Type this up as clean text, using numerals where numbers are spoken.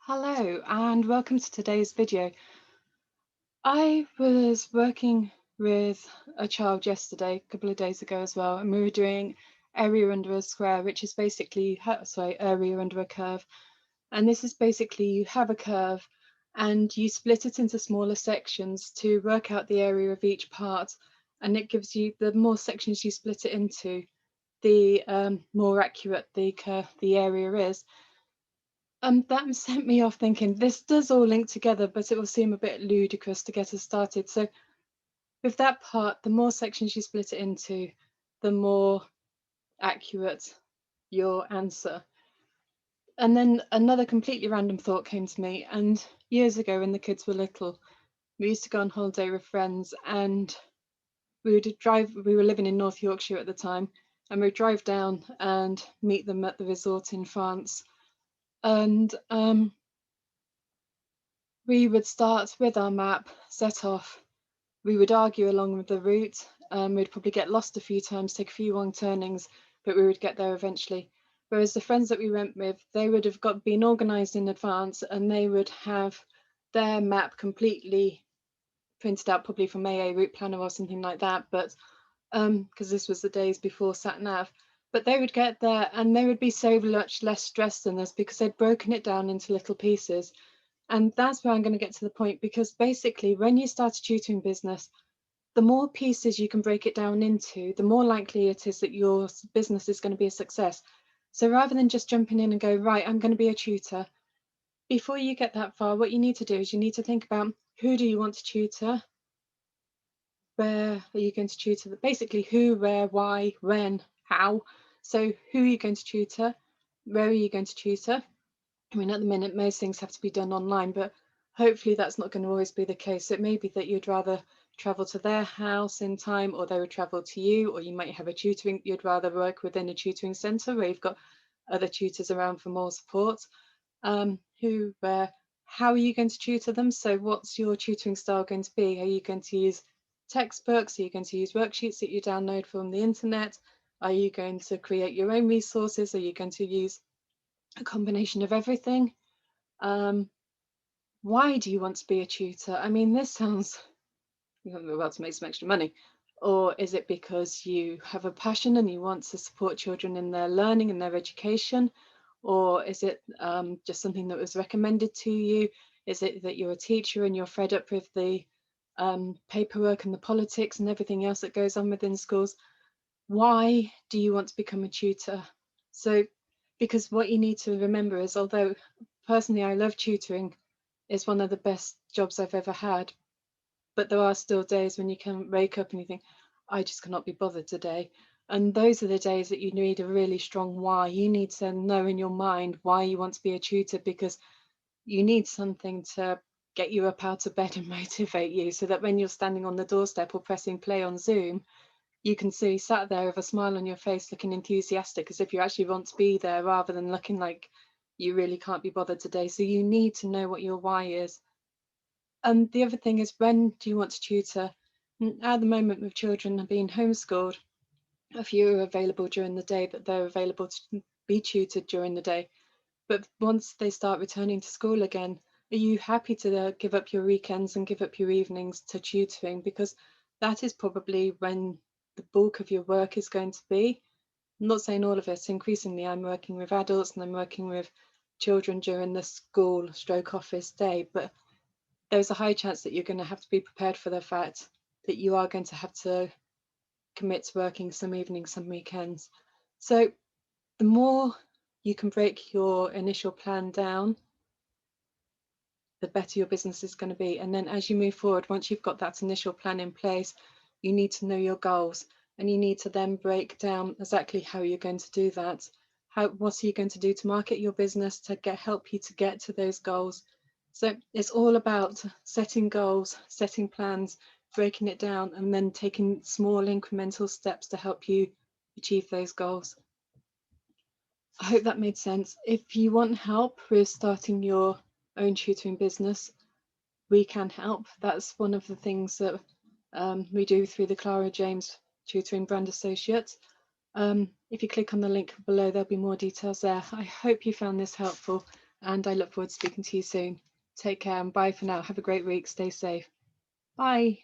Hello and welcome to today's video. I was working with a child yesterday, a couple of days ago as well, and we were doing area under a square, which is basically, area under a curve. And this is basically you have a curve and you split it into smaller sections to work out the area of each part. And it gives you, the more sections you split it into, the more accurate the area is. That sent me off thinking this does all link together, but it will seem a bit ludicrous to get us started. So with that part, the more sections you split it into, the more accurate your answer. And then another completely random thought came to me. And years ago, when the kids were little, we used to go on holiday with friends, and we would drive. We were living in North Yorkshire at the time, and we'd drive down and meet them at the resort in France. And we would start with our map, set off. We would argue along with the route. We'd probably get lost a few times, take a few wrong turnings, but we would get there eventually. Whereas the friends that we went with, they would have been organised in advance, and they would have their map completely printed out, probably from AA Route Planner or something like that. But because this was the days before sat nav. But they would get there and they would be so much less stressed than us because they'd broken it down into little pieces. And that's where I'm going to get to the point, because basically when you start a tutoring business, the more pieces you can break it down into, the more likely it is that your business is going to be a success. So rather than just jumping in and go, right, I'm going to be a tutor, before you get that far, what you need to do is you need to think about, who do you want to tutor? Where are you going to tutor? Basically, who, where, why, when, how. So who are you going to tutor? Where are you going to tutor? I mean, at the minute, most things have to be done online, but hopefully that's not going to always be the case. It may be that you'd rather travel to their house in time, or they would travel to you, or you might have a tutoring, you'd rather work within a tutoring centre where you've got other tutors around for more support. Who, where, how are you going to tutor them? So what's your tutoring style going to be? Are you going to use textbooks? Are you going to use worksheets that you download from the internet? Are you going to create your own resources? Are you going to use a combination of everything? Why do you want to be a tutor? I mean, this sounds, you're about to make some extra money. Or is it because you have a passion and you want to support children in their learning and their education? Or is it just something that was recommended to you? Is it that you're a teacher and you're fed up with the paperwork and the politics and everything else that goes on within schools? Why do you want to become a tutor? So, because what you need to remember is, although personally I love tutoring, it's one of the best jobs I've ever had, but there are still days when you can wake up and you think, I just cannot be bothered today. And those are the days that you need a really strong why. You need to know in your mind why you want to be a tutor, because you need something to get you up out of bed and motivate you, so that when you're standing on the doorstep or pressing play on Zoom, you can see sat there with a smile on your face, looking enthusiastic, as if you actually want to be there, rather than looking like you really can't be bothered today. So you need to know what your why is. And the other thing is, when do you want to tutor? At the moment, with children being homeschooled, a few are available during the day, but they're available to be tutored during the day. But once they start returning to school again, are you happy to give up your weekends and give up your evenings to tutoring? Because that is probably when the bulk of your work is going to be. I'm not saying all of it. Increasingly, I'm working with adults and I'm working with children during the school stroke office day, but there's a high chance that you're going to have to be prepared for the fact that you are going to have to commit to working some evenings, some weekends. So the more you can break your initial plan down, the better your business is going to be. And then as you move forward, once you've got that initial plan in place, you need to know your goals, and you need to then break down exactly how you're going to do that. What are you going to do to market your business to help you to get to those goals? So it's all about setting goals, setting plans, breaking it down, and then taking small incremental steps to help you achieve those goals. I hope that made sense. If you want help with starting your own tutoring business, we can help. That's one of the things that we do through the Clara James Tutoring Brand Associates. If you click on the link below, there'll be more details there. I hope you found this helpful. and I look forward to speaking to you soon. Take care and bye for now. Have a great week. Stay safe. Bye.